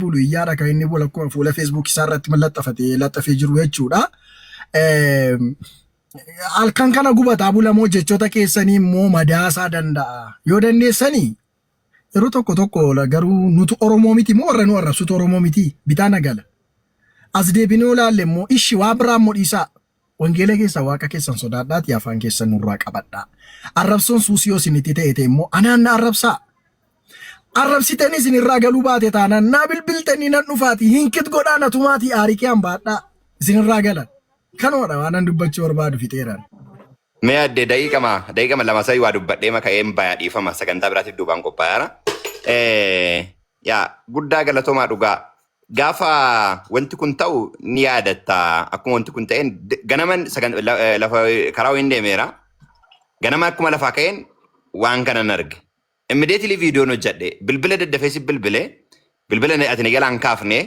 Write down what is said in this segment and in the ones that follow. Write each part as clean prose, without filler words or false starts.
bulu iyyaadha kan inni bula akkuma fuula Facebook isaa irratti laxxafee jiru jechuudha. Halkan kana gubataa bulamoo jechoota keessanii immoo madaasaa danda'a. Yoo dandeessanii yeroo tokko garuu nuti Oromoo miti moo warra nu arrabsutu Oromoo miti bitaa nagala. As deebinee ilaalle immoo ishi waa biraa immoo dhiisaa. Wangeela keessa waaqa keessan sodaadhaati afaan keessan nurraa qabadhaa. Arrabsoon suusiyoo isinitti ta'e immoo anaan na arrabsaa. Arrabsitanii isinirraa galuu baate taanaan naa bilbiltanii nan dhufaati hinkit godhaana tumaatii aarikee hambaadhaa isinirraa galan. Kanoodha waan dubbachuu barbaadu fixeeraan. Mee adde daqiiqama lama sadii waa dubbadhee maka'een bayaa dhiifama sagantaa biraatiif duubaan qophaa'aara. Yaa guddaa galatoomaa dhugaa. Gaafa wanti kun ta'u ni yaadatta akkuma wanti kun ta'een ganaman lafa karaa hin deemeera. Ganama akkuma lafaa ka'een waan kanan arge. Immediately viidiyoon hojjedhe bilbila daddafeessi bilbila ati ni galaan kaafne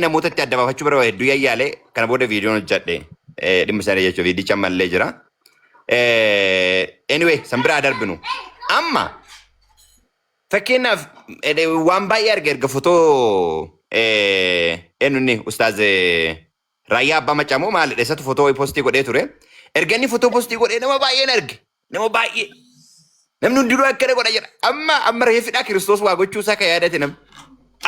namoota itti adda baafachuu barbaade hedduu yayyaalee kana booda viidiyoon hojjedhe dhimma isaanii jechuudha viidicha mallee jira. Anyway san biraa darbinu amma fakkeenyaaf waan baay'ee arge erga fotoo eenyunni ustaaz Raayyaa Abbaa Macaamoo maal dheessatu fotoo postii godhee ture. Erga inni fotoo postii godhee nama baay'een arge nama baay'ee. Namni hundinuu akkana godha jedha. Amma reefidhaa Kiristoos waa gochuusaa kan yaadate namni.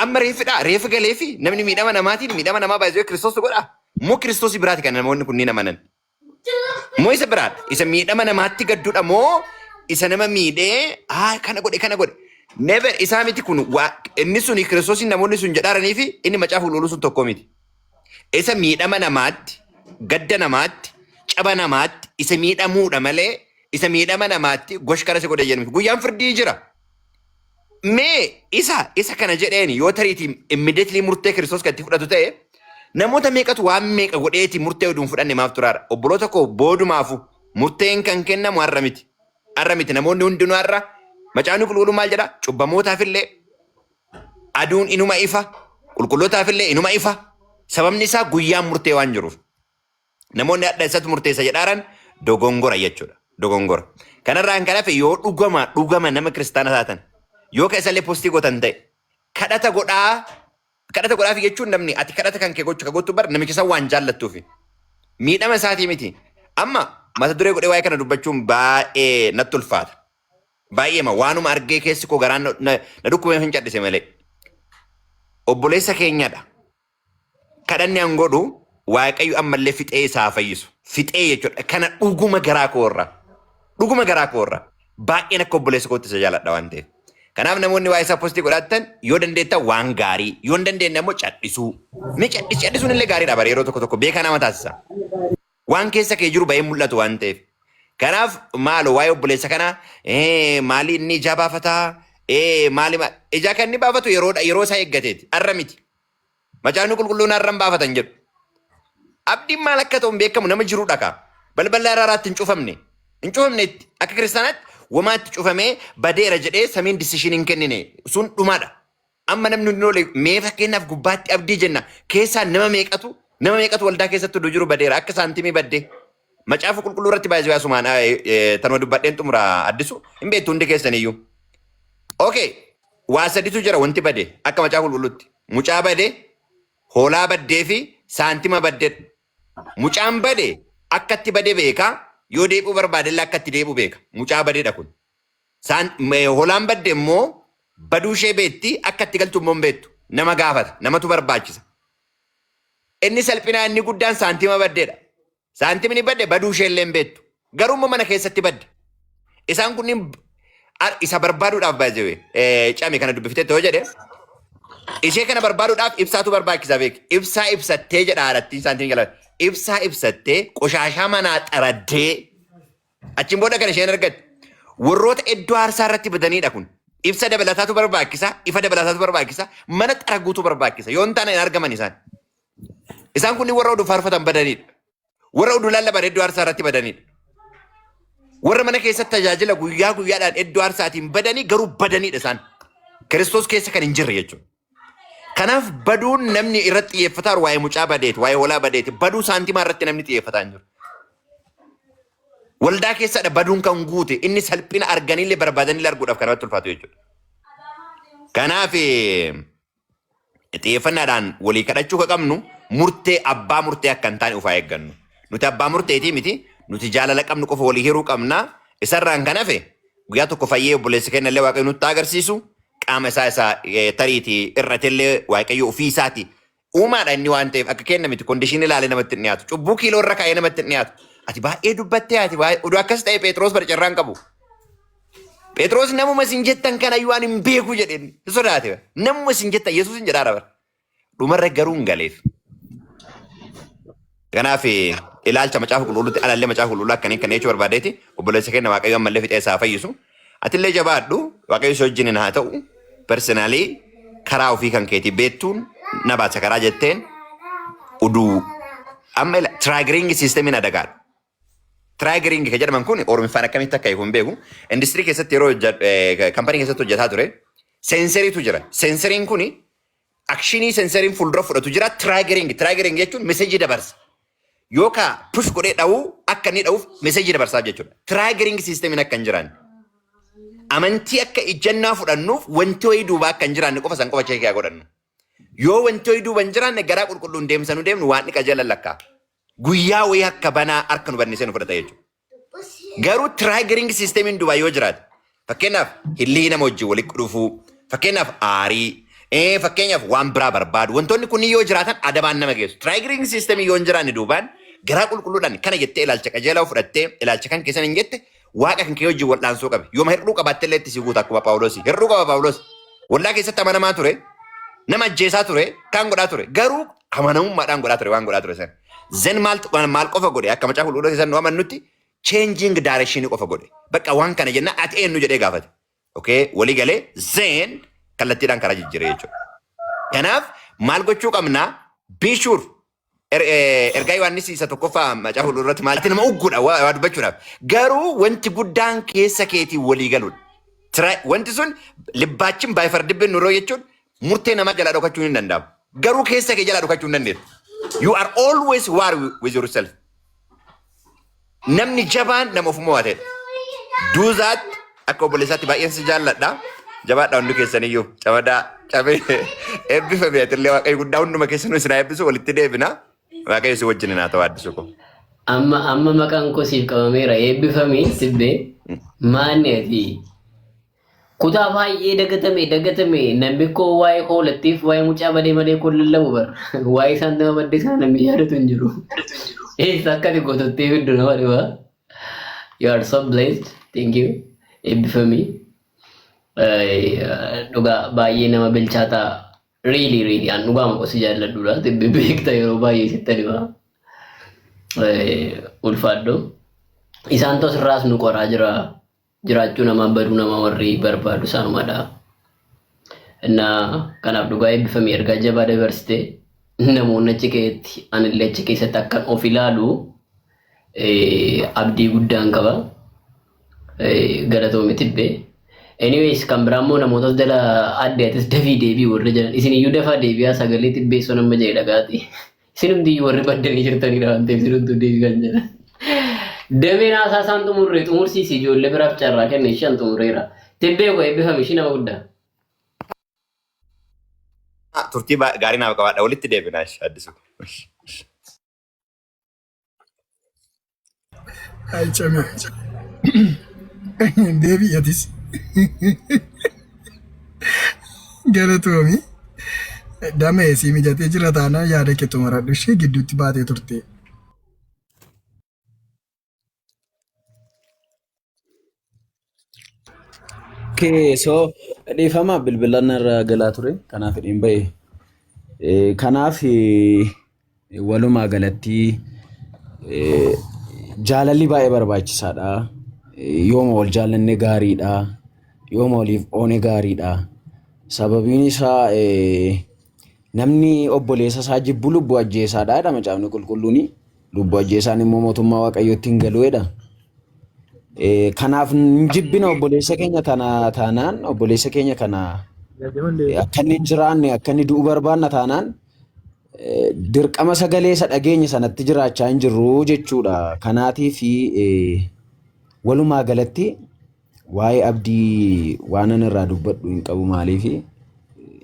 Amma reefidhaa reefi galee fi namni miidhama namaa baay'ee Kiristoos godha. Moo Kiristoos biraati kan namoonni kunniin amanan. Moo isa biraadha. Isa miidhama namaatti gadduudha moo isa nama miidhee kana godhe. Never isaa miti kun inni suni Kiristoosiin namoonni sun jedhaaranii fi inni macaafa loluu sun tokko miti. Isa miidhama namaatti, gadda namaatti, caba namaatti, isa miidhamuudha malee isa miidhama namaatti goshkara se godhe jedhamu. Guyyaan firdii jira. Mee isa kana jedheeni yoo tariitii immediately murtee Kiristoos kan itti fudhatu ta'e namoota meeqatu waan meeqa godheeti murtee oduun fudhanne maaf turaara. Obboloota koo boodumaafu murteen kan kennamu har'a miti. Har'a miti namoonni hundinuu har'a macaafni qulqulluun maal jedha? Cubbamootaafillee aduun inuma ifa, qulqullootaafillee inuma ifa. Sababni isaa guyyaan murtee waan jiruuf. Namoonni adda isatti murteessa jedhaaran dogongora jechuudha. Dogongora. Kanarraan kan hafe yoo dhugama nama kiristaana taatan yoo ka isallee postii gootan ta'e kadhata godhaaf jechuun namni ati kadhata kan kee gochuu ka gootu bar namichi san waan jaallattuufi. Miidhama isaatii miti. Amma mata duree godhee waa'ee kana dubbachuun baay'ee natti ulfaata. Baay'eema waanuma argee keessi koo garaan na dhukkubee hin caddise malee. Obboleessa keenyadha. Kadhanni an godhu Waaqayyo ammallee fixee isaa fayyisu. Fixee jechuudha. Kana dhuguma garaa koorra. Dhuguma garaa koorra. Baay'een akka obboleessa kootti isa jaaladha waan ta'eef. Kanaaf namoonni waa'ee isaa postii godhatan yoo dandeettan waan gaarii yoo hin dandeenye immoo cadhisuu. Mee caddisuun illee gaariidha bara yeroo tokko beekaa nama taasisa. Waan keessa kee jiru baay'ee mul'atu waan ta'eef. Kanaaf maalo waa'ee obboleessa kanaa maali inni ijaa baafataa maali ijaa kan inni baafatu yeroo isaa eeggateeti har'a miti. Macaafni qulqulluun har'an baafatan jedhu. Abdiin maal akka ta'u beekamu nama jiru dhaqa. Balbala araaraatti hin cufamne. Hin cufamneetti akka kiristaanaatti wamaatti cufamee badeera jedhee samiin disishin hin kennine sun dhumaadha. Amma namni hundinuu mee fakkeenyaaf gubbaatti abdii jenna keessaa nama meeqatu waldaa keessatti jiru badeera akka saantimii baddee. Macaafa qulqulluu irratti baay'ee asumaan tanuma dubbadheen xumura addisu hin beektu hundi keessan iyyuu. Okay, waa sadiitu jira wanti badee akka macaafa qulqulluutti. Mucaa badee, hoolaa baddee fi saantima baddeedha. Mucaan badee akka itti badee beekaa yoo deebuu barbaadellee akka itti deebuu beeka. Mucaa badeedha kun. Hoolaan baddee immoo baduu ishee beetti akka itti galtu immoo hin beektu. Nama gaafata, namatu barbaachisa. Inni salphinaa inni guddaan saantima baddeedha. Saantimni badde baduu ishee illee hin beektu. Garuu mana keessatti badde. Isaan kunniin isa barbaaduudhaaf baay'ee cami kana dubbifte yoo jedhe ishee kana barbaaduudhaaf ibsaatu barbaachisa beek. Ibsaa ibsattee jedha haarattiin saantimni jala. Ibsaa ibsattee qoshaashaa manaa xaraddee achiin booda kan isheen argatte. Warroota iddoo aarsaa irratti badaniidha kun. Ibsa dabalataatu barbaachisa, ifa dabalataatu barbaachisa, mana xaraguutu barbaachisa. Yoo hin taane hin argaman isaan. Isaan kunniin warra oduu faarfatan badaniidha. Warra oduu lallaban iddoo aarsaa irratti badaniidha. Warra mana keessatti tajaajila guyyaa guyyaadhaan iddoo aarsaatiin badanii garuu badaniidha isaan. Kiristoos keessa kan hin jirre jechuudha. Kanaaf baduun namni irratti xiyyeeffataa waa'ee mucaa badeeti, waa'ee hoolaa badeeti. Baduu saantimaa irratti namni xiyyeeffataa hin jiru. Waldaa keessadha baduun kan guute inni salphina arganiillee barbaadaniillee arguudhaaf kan irratti ulfaatu jechuudha. Kanaaf xiyyeeffannaadhaan walii kadhachuu ka qabnu murtee abbaa murtee akka hin taane ufaa eeggannu. Nuti abbaa murteetii miti nuti jaalala qabnu qofa walii hiruu qabna isarraan kan hafe guyyaa tokko fayyee obboleessa keenya illee waaqayyo nutti agarsiisu qaama isaa tariitii irratellee waaqayyo ofii isaati uumaadha inni waan ta'eef akka kenna miti kondishinii ilaalee namatti hin dhiyaatu cubbuu kiiloo irra kaa'ee namatti hin dhiyaatu ati baay'ee dubbattee ati baay'ee oduu akkas ta'e Phexros barcarraan qabu. Phexros namuma isin jettan kana iyyuu waan hin beeku jedheen sodaate namuma isin jettan Yesuus hin jedhaa bara dhumarra garuu hin galeef. Kanaaf ilaalcha macaafa qulqulluutti alallee macaafa qulqulluu akkanii kan jechuu barbaadeeti obboleessa keenya waaqayyo ammallee fixee isaa fayyisu atillee jabaadhu waaqayyo si wajjin haa ta'u personaalii karaa ofii kan keetii beektuun na baasa karaa jetteen uduu amma tiraagiringi siistemiin adagaadha. Tiraagiringi kan jedhaman kun Oromiffaan akkamitti akka hiiku hin beeku industirii keessatti yeroo kaampanii keessatti hojjetaa ture seenseriitu jira. Seenseriin kun akshinii seenseriin fuuldura fudhatu jira tiraagiringi jechuun meseejii dabarsa. Yookaan push godhee dha'uu akka inni dha'uuf meseejii dabarsaaf jechuudha. Tiraagiringi siistemiin akka hin jiraanne. Amantii akka ijjannaa fudhannuuf wanti wayii duubaa akka hin jiraanne qofa san qofa cheekaa godhannu. Yoo wanti wayii duuba hin jiraanne garaa qulqulluun deemsanu deemnu waan dhiqa jala lakkaa. Guyyaa wayii akka banaa harka nu bannisee nu fudhata jechuudha. Garuu tiraagiringi siistemiin duubaa yoo jiraate fakkeenyaaf hillii nama wajjin walitti dhufuu fakkeenyaaf aarii fakkeenyaaf waan biraa barbaadu wantoonni kun yoo jiraatan adabaan nama geessu. Tiraagiringi siistemii yoo hin jiraanne duubaan garaa qulqulluudhaan kana jettee ilaalcha qajeelaa fudhattee ilaalcha kan keessan hin jette waaqa kan kee wajjin wal'aansoo qabe. Yooma hir'uu qabattee illee itti si guuta akkuma Phaawulos. Hir'uu qaba Phaawulos. Wallaa keessatti amanamaa ture. Nama ajjeesaa ture. Kaan godhaa ture. Garuu amanamummaadhaan godhaa ture waan godhaa ture sana. Zen maal qofa godhe akka macaafa qulqulluu keessan nu amannutti changing direction qofa godhe. Bakka waan kana jenna ati eenyu jedhee gaafate. Okay walii galee zen kallattiidhaan karaa jijjiiree jechuudha. Kanaaf maal gochuu qabnaa biishuur ergaa Yohaannis isa tokkoffaa macaafa qulqulluu irratti maal nama ugguudha waa dubbachuudhaaf. Garuu wanti guddaan keessa keetii walii galuudha. Wanti sun libbaachin baay'ifardibbiin nuroo jechuun murtee namaa jalaa dhokachuun hin danda'amu. Garuu keessa kee jalaa dhokachuu hin dandeessu. You are always war with yourself. Namni jabaan nama ofuma waa ta'edha. Do that akka obboleessaatti baay'een si jaalladha. Jabaadha hundi keessaniyyuu cabadaa cabee eebbifame atillee waaqayyo guddaa hunduma keessanuu isin eebbisu walitti deebina waaqayyo si wajjin haa ta'u addisuu ko. Amma maqaan koo siif qabameera eebbifame sibbee maanneeti. Kutaa baay'ee dagatame namni koo waa'ee hoolattiif waa'ee mucaa badee malee koo lallabu bara waa'ee isaan nama badde isaan namni yaadatu hin jiru. Eessa akkati gootottee hedduu nama dhibaa. You are so blessed. Thank you. Eebbifame. Dhugaa baay'ee nama bilchaataa really an dhugaa maqoo si jaalladhuudha. Tibbi beekta yeroo baay'ee sitta dhibaa. Ulfaadho. Isaan tos irraas nu qoraa jira. Jiraachuu nama baduu nama warri barbaadu isaanumadha. Kanaaf dhugaa eebbifame ergaa jabaa dabarsite namoonni achi keessatti anillee achi keessatti akkan of ilaalu abdii guddaan qaba. Galatoomi tibbee. Anyways kan biraammoo namoota jala addeetis dafii deebii warri jiran isin iyyuu dafaa deebi'aa sagalee tibbeessoo nama jedhe dhagaati. Isin hundi warri baddanii jirtanidha waan ta'eef isin hundi deebii kan jedhan. Dameen haasaan xumurree xumursiisi ijoollee biraaf carraa kenne ishaan xumurreera. Tibbee koo eebbifame ishii nama guddaa. Turtii gaarii naaf qabaadha walitti deebinaa addisu. Ay chame. Deebii atis. Galatoomi. Damee si mijatee jira taanaa yaada kee xumuradhu ishee gidduutti baatee turte. Okay, so dhiifama bilbilan irra galaa ture kanaaf hin bahe. Kanaaf walumaa galatti jaalalli baay'ee barbaachisaadha. Yooma wal jaalanne gaariidha. Yooma waliif oone gaariidha. Sababiin isaa namni obboleessa isaa jibbu lubbuu ajjeesaadha jedha macaafni qulqulluuni. Lubbuu ajjeesaan immoo mootummaa waaqayyootti hin galuudha. Kanaaf jibbina obboleessa keenya taanaan obboleessa keenya kana akka inni jiraanne akka inni du'u barbaanna taanaan dirqama sagalee isa dhageenya sanatti jiraachaa hin jirru jechuudha. Kanaatiif walumaa galatti waa'ee abdii waan irraa dubbadhu hin qabu maaliif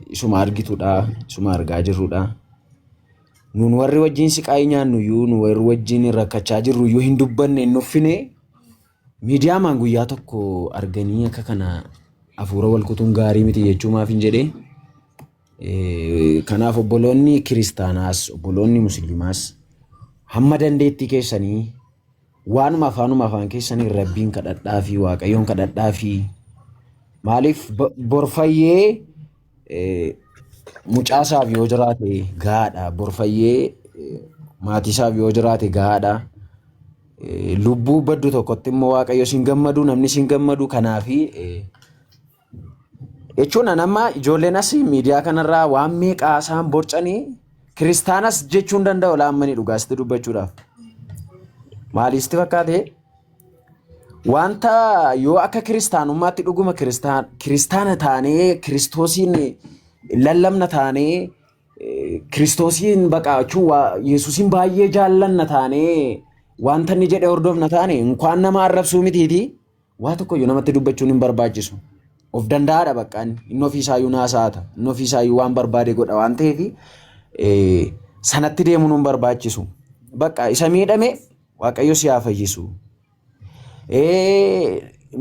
isuma argitudha, isuma argaa jirrudha. Nun warri wajjin siqaa nyaannu iyyuu, nu warri wajjin rakkachaa jirru iyyuu hin dubbanne hin nuffine. Miidiyaa maan guyyaa tokko arganii akka kana hafuura wal kutuun gaarii miti jechuu maaf hin jedhee. Kanaaf obboloonni kiristaanaas, obboloonni musliimaas hamma dandeettii keessanii waanuma afaan keessanii rabbiin kadhadhaa fi waaqayyoon kadhadhaa fi maaliif borfayyee mucaasaaf yoo jiraate gaadha, borfayyee maatiisaaf yoo jiraate gaadha. Lubbuu baddu tokkotti immoo waaqayyo sin gammadu, namni sin gammadu. Kanaafi jechuun amma ijoolleen as miidiyaa kanarraa waan meeqaa isaan borcanii kiristaanas jechuun danda'u laammanii dhugaasti dubbachuudhaaf. Maaliisti fakkaate wanta yoo akka kiristaanummaatti dhuguma kiristaana taanee kiristoosiin lallabna taanee kiristoosiin baqaachuu Yesuusin baay'ee jaallanna taanee wanta inni jedhe hordofna taane inkaan nama arrabsuu mitiiti waa tokkoyyuu namatti dubbachuun hin barbaachisu. Of danda'aadha baqqaan inni ofiisaayyuu naasaata, inni ofiisaayyuu waan barbaade godha waan ta'eef sanatti deemuun hin barbaachisu. Bakka isa miidhame waaqayyo si haa fayyisu.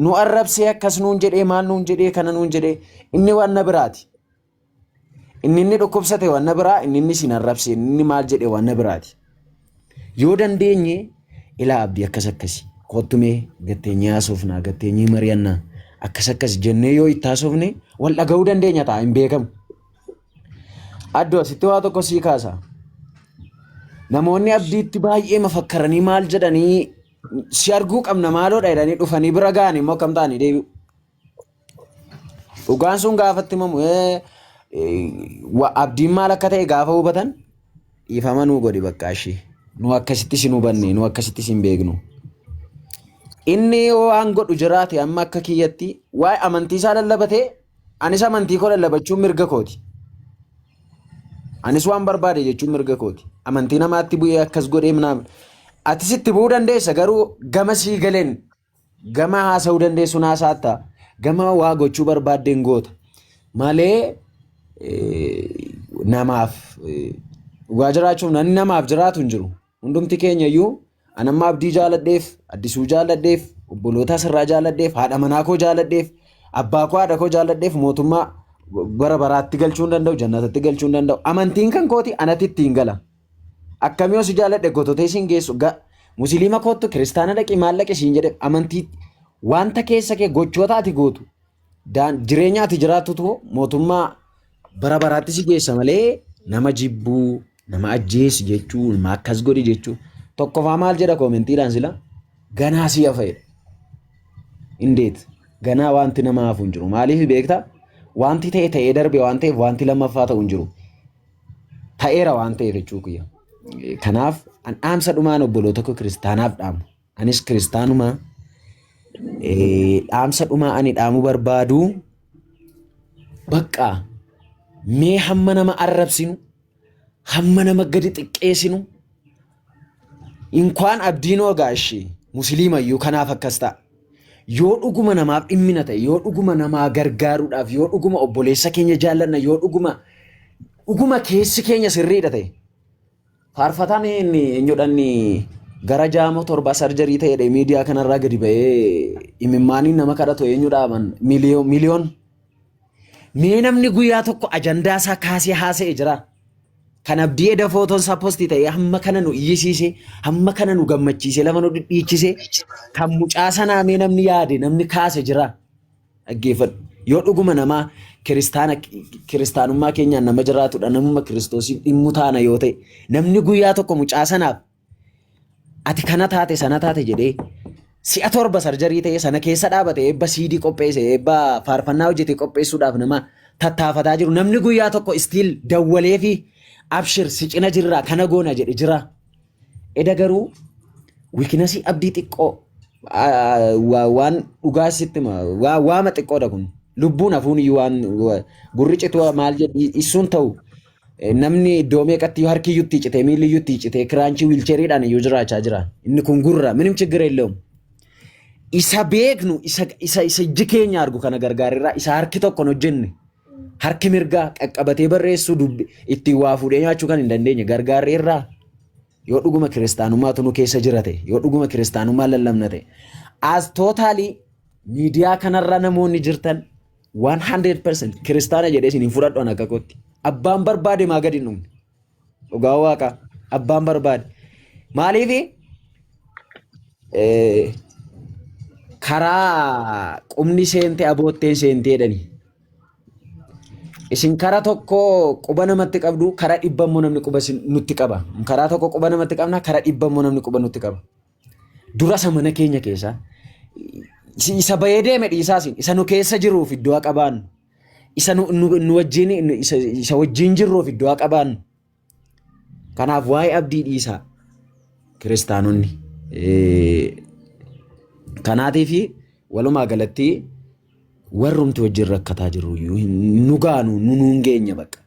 Nu arrabsee akkas nuun jedhee maal nuun jedhee kana nuun jedhee inni waan na biraati. Inni dhukkubsate waan na biraa, inni sin arrabsee inni maal jedhee waan na biraati. Yoo dandeenye ilaa abdii akkasi kottumee gatteenyaa haasofnaa, gatteenyii mari'annaa akkas jennee yoo itti haasofne wal dhaga'uu dandeenya ta'a hin beekamu. Addoo asitti waa tokko sii kaasa. Namoonni abdiitti baay'ee mafakkaranii maal jedhanii si arguu qabna maaloodha jedhanii dhufanii bira ga'an immoo akkam ta'anii deebi'u. Dhugaan sun gaafatti himamu abdiin maal akka ta'e gaafa hubatan dhiifama nuu godhi bakka ishee. Nu akkasitti sin hubanne, nu akkasitti sin beeknu. Inni waan godhu jiraate amma akka kiyyatti waa'ee amantii isaa lallabatee anis amantii koo lallabachuun mirga kooti. Anis waan barbaade jechuun mirga kooti. Amantii namaatti bu'ee akkas godhee minaamin. Atis itti bu'uu dandeessa garuu gama sii galeen gama haasa'uu dandeessu naasaattaa gama waa gochuu barbaaddeen goota. Malee namaaf waa jiraachuuf namni namaaf jiraatu hin jiru. Hundumti keenya iyyuu anamma abdii jaaladheef, addisuu jaaladheef, obboloota asirraa jaaladheef, haadha manaa koo jaaladheef, abbaa koo haadha koo jaaladheef mootummaa bara baraatti galchuu hin danda'u, jannatatti galchuu hin danda'u. Amantiin kan kooti anatti ittiin gala. Akkamii osoo jaaladhe gototee siin geessu musliima koottu kiristaana dhaqi maallaqa siin jedhe amantii wanta keessa kee gochoota ati gootu jireenya ati jiraattutu mootummaa bara baraatti si geessa malee nama jibbuu nama ajjeesi jechuu nama akkas godhi jechuu tokkoffaa maal jedha koomentiidhaan sila ganaa si hafedha. Indeet ganaa wanti nama hafu hin jiru maaliif beektaa wanti ta'ee darbe waan ta'eef wanti lammaffaa ta'u hin jiru ta'eera waan ta'eef jechuu kiyya. Kanaaf an dhaamsa dhumaan obboloota koo kiristaanaaf dhaamu anis kiristaanuma dhaamsa dhumaa ani dhaamuu barbaadu bakka mee hamma nama arrabsinu hamma nama gadi xiqqeessinu inkaan abdiin ogaashee musliima iyyuu kanaaf akkas ta'a. Yoo dhuguma namaaf dhimmina ta'e yoo dhuguma namaa gargaaruudhaaf yoo dhuguma obboleessa keenya jaallanna yoo dhuguma keessi keenya sirriidha ta'e faarfataan eenyudhaan gara jaamoo torba sarjarii ta'edha miidiyaa kanarraa gadi ba'ee imimmaaniin nama kadhatu eenyudhaaman miliyoon mee namni guyyaa tokko ajandaa isaa kaasee haasa'e jira kan abdii eda footoon isaa postii ta'e hamma kana nu iyyisiise hamma kana nu gammachiise lafa nu dhidhiichise kan mucaa sanaa mee namni yaade namni kaase jira dhaggeeffadhu yoo dhuguma namaa kiristaanummaa keenyaan nama jiraatudha namuma kiristoosiif dhimmu taana yoo ta'e namni guyyaa tokko mucaa sanaaf ati kana taate sana taate jedhee si'a torba sarjarii ta'e sana keessa dhaabate eebba siidii qopheesse eebba faarfannaa hojjete qopheessuudhaaf nama tattaafataa jiru namni guyyaa tokko istiil dawwalee fi abshir si cina jirraa kana goona jedhe jira. Eda garuu wiikinasii abdii xiqqoo waan dhugaa sitti waama xiqqoodha kun lubbuun hafuun iyyuu waan gurricitu maal jedhi isuun ta'u namni iddoo meeqatti harki iyyuu cite miilli iyyuu cite kiraanchii wiilcheeriidhaan iyyuu jiraachaa jira inni kun gurra minim chigira illeewu isa beeknu isa iji keenya argu kana gargaarirraa isa harki tokko hojjenne harki mirgaa qaqqabatee barreessuu itti waa fuudhee nyaachuu kan hin dandeenye gargaarri irraa yoo dhuguma kiristaanummaatu nu keessa jirate yoo dhuguma kiristaanummaa lallabnate as totally miidiyaa kanarra namoonni jirtan 100% kiristaana jedhee isin hin fudhadhu akka kootti abbaan barbaade maa gadi hin dhumne dhugaa waaqa abbaan barbaade maaliif karaa qubni seente abootteen seentee jedhani isin karaa tokko quba namatti qabdu karaa dhibbamoo namni quba nutti qaba karaa tokko quba namatti qabna karaa dhibbamoo namni quba nutti qaba dura isa mana keenya keessa isa bayee deeme dhiisaasin isa nu keessa jiruuf iddoo qabaannu isa nu wajjin isa wajjin jirruuf iddoo qabaannu kanaaf waa'ee abdii dhiisaa kiristaanonni kanaatiif walumaa galatti warrumti wajjin rakkataa jiru nu gaanu nuun geenya bakka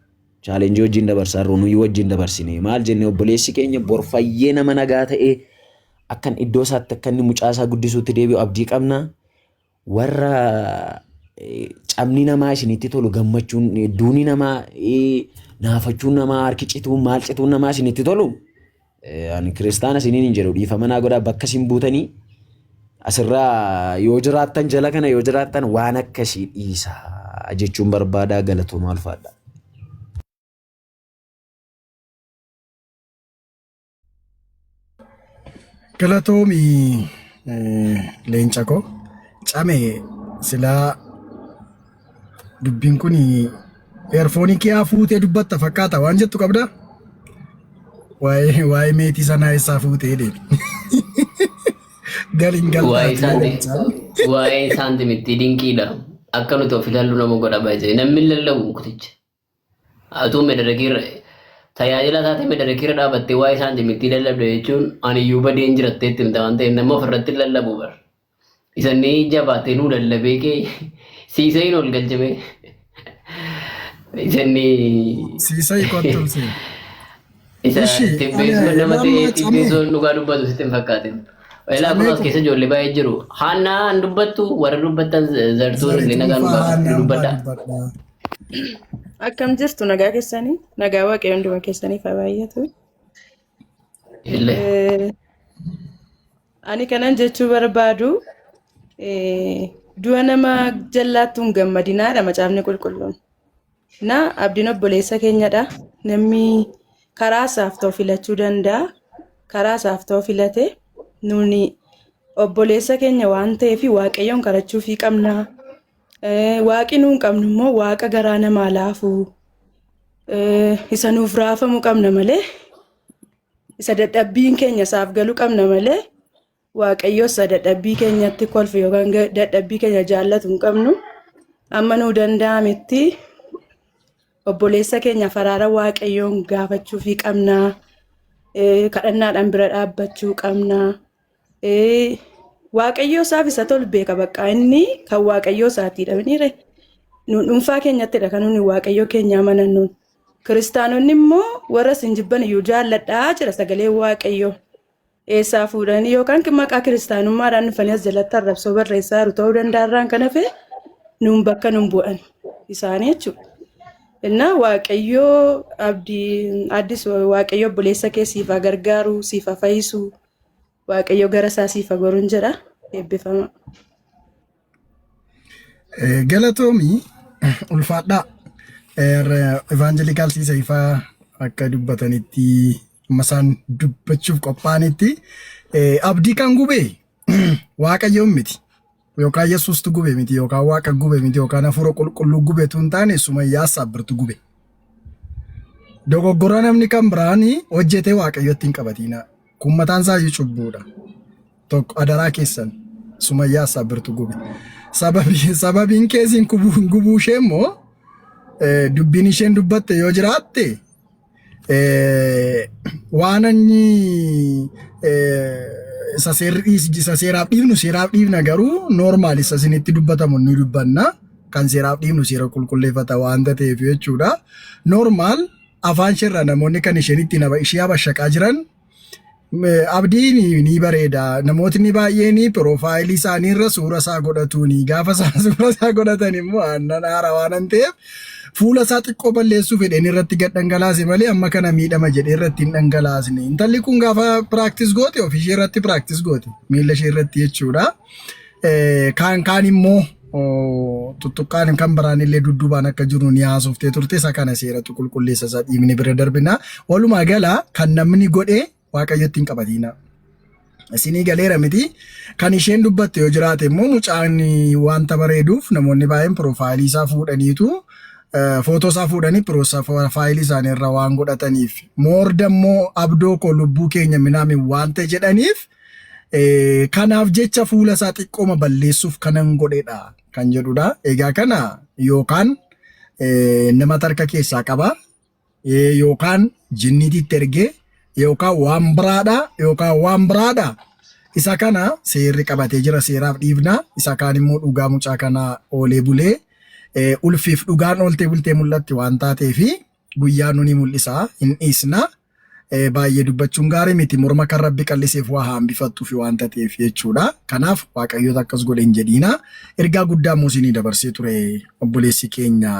chaalenjii wajjin dabarsaa nu wajjin dabarsine maal jenne obboleessi keenya borfayyee nama nagaa ta'ee akkan iddoo isaatti akka inni mucaasaa guddisuutti deebi'u abdii qabna warra cabni namaa isinitti tolu gammachuun duuni namaa naafachuun namaa harki cituun maal cituun namaa isinitti tolu ani kiristaana isiniin hin jedhu dhiifama naa godhaa bakka isin buutanii asirraa yoo jiraattan jala kana yoo jiraattan waan akkasii dhiisaa jechuun barbaadaa galatooma ulfaadha. Galatoomi leenca koo came silaa dubbiin kun eerfoonii kee fuutee dubbatta fakkaata waan jettu qabda waa'ee meetii sanaa isaa fuutee deemi. Waa'ee saantimitti dinqiidha akka nuti of ilaallu nama godha baay'ee namni lallabu mukticha atuu medarakiirra tajaajila taatee medarakiirra dhaabattee waa'ee saantimitti lallabde jechuun ani iyyuu badeen jirattee itti himta waan ta'eef nama ofirratti lallabu bar isanii jabaatee nuu lallabee kee siiseen ol galchame isanii siisee qottolse isa tibbeessuun nama ta'ee tibbeessuun dhugaa dubbatu sitti hin fakkaatin. Wala kunas keessa ijoollee baay'ee jiru. Haannaan dubbattu warra dubbattan zartuun illee nagaan dubbadha. Akkam jirtu nagaa keessanii nagaa waaqayyo hunduma keessaniif baay'atu. Ani kanan jechuu barbaadu du'a nama jallaattuun gammadinaadha macaafni qulqulluun. Na abdiin obboleessa keenyadha. Namni karaa isaaf ta'u filachuu danda'a. Karaa isaaf ta'u filate. Nuni obboleessa keenya waan ta'eef waaqayyoon kadhachuu fi qabna. Waaqi nuun qabnu immoo waaqa garaa namaa laafu isa nuuf raafamu qabna malee isa dadhabbiin keenya isaaf galu qabna malee waaqayyo isa dadhabbii keenyatti kolfu yookaan dadhabbii keenya jaallatu hin qabnu. Amma nuu danda'ametti obboleessa keenya faraara waaqayyoon gaafachuu fi qabna. Kadhannaadhaan bira dhaabbachuu qabna. Waaqayyoo isaaf isa tolu beeka bakka inni kan waaqayyoo isaatiidha. Nuun dhuunfaa keenyattidha kan nuti waaqayyoo keenya amanannu. Kiristaanonni immoo warra isin jibban iyyuu jaalladhaa jira sagalee waaqayyoo. Eessaa fuudhanii yookaan maqaa kiristaanummaadhaan dhufanii as jalatti arrabsoo barreessaa jiru ta'uu danda'arraan kan hafe nuun bakka nuun bu'an isaanii jechuudha. Innaa waaqayyoo addis waaqayyoo obboleessa kee siif gargaaru siif fayyisu waaqayyoo gara isaa siif goruun jedha eebbifama. Galatoomi ulfaadhaa evangelikal siisa ifaa akka dubbatanitti masaan dubbachuuf qophaa'anitti abdii kan gube waaqayyoon miti. Yookaan Yesuustu gube miti yookaan waaqa gube miti yookaan hafuura qulqulluu gube tun taane Sumayyaa Sabbirtu gube. Dogoggora namni kan biraan hojjetee waaqayyotti hin qabatina. Kun mataan isaa iyyuu cubbuudha. Tokko adaraa keessan Sumayyaa Sabbirtu gube. Sababiin keessiin gubuu ishee immoo dubbiin isheen dubbatte yoo jiraatte waan inni isa seeraaf dhiifna garuu normaal isa isinitti dubbatamu ni dubbanna kan seeraaf dhiifnu seera qulqulleeffata waanta ta'eef jechuudha. Normaal afaan ishirra namoonni kan isheen ittiin ishee abashaqaa jiran abdiin ni bareeda. Namootni baay'een piroofaayilii isaanii irra suura isaa godhatuuni gaafa suura isaa godhatan immoo aannan haara waan ta'eef fuula isaa xiqqoo balleessuu fedheen irratti gad dhangalaase malee amma kana miidhama jedhee irratti hin dhangalaasne. Intalli kun gaafa piraaktis goote ofishee irratti piraaktis goote miila ishee irratti jechuudha. Kaan immoo tuttuqqaan kan biraan illee dudduubaan akka jiru ni haasoftee turte isa kana seeratu qulqulleessa isaa dhiibni bira darbina. Walumaa gala kan namni godhe waaqayyotti hin qabatina. Isinii galeera miti kan isheen dubbatte yoo jiraate immoo mucaan wanta bareeduuf namoonni baay'een piroofaayilii isaa fuudhaniitu footoo isaa fuudhanii piroofaayilii isaanii irra waan godhataniif moorda immoo abdoo koo lubbuu keenya minaami wanta jedhaniif kanaaf jecha fuula isaa xiqqooma balleessuuf kanan godhedha kan jedhudha. Egaa kana yookaan nama tarka keessaa qaba yookaan jinnititti ergee yookaan waan biraadha. Isa kana seerri qabatee jira seeraaf dhiibna. Isa kaan immoo dhugaa mucaa kana oolee bulee ulfiif dhugaan ooltee bultee mul'atti waan taateefi guyyaa nuni mul'isa hin dhiisna. Baay'ee dubbachuun gaarii miti morma kan rabbi qalliseef waa hambifattuuf waan taateef jechuudha. Kanaaf waaqayyoota akkas godhe hin jedhiina. Ergaa guddaa muusinii dabarsee ture obboleessi keenya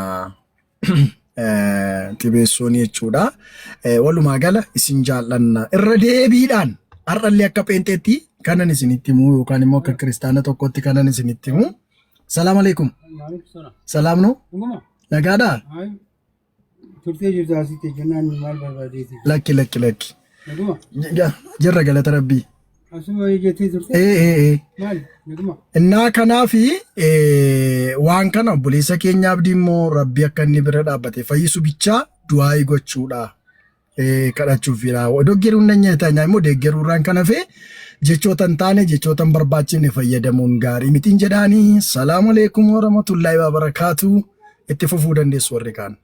Xibeessoon jechuudha. Walumaa gala isin jaallanna irra deebiidhaan har'allee akka peenteetti kanan isinitti himu yookaan immoo akka kiristaana tokkotti kanan isinitti himu. Salaam alaikum. Salaam no? Nagaadhaa? Turtee jirtu asitti jennaan maal barbaadeeti? Lakki. Jirra galata rabbii. Asuma jettee turtee? Maal? Naguma. Innaa kanaafi waan kana obboleessa keenya abdii immoo rabbi akka inni bira dhaabbate fayyisu bichaa du'aa gochuudha. Kadhachuufidha. Doggeruun nan nyaataa immoo deeggaruurraan kan hafe jechoota hin taane jechoota hin barbaachifne fayyadamuun gaarii mitiin jedhaanii. Salaamu alaikum warahmatullaahi wabarakaatu. Itti fufuu dandeessu warri kaan.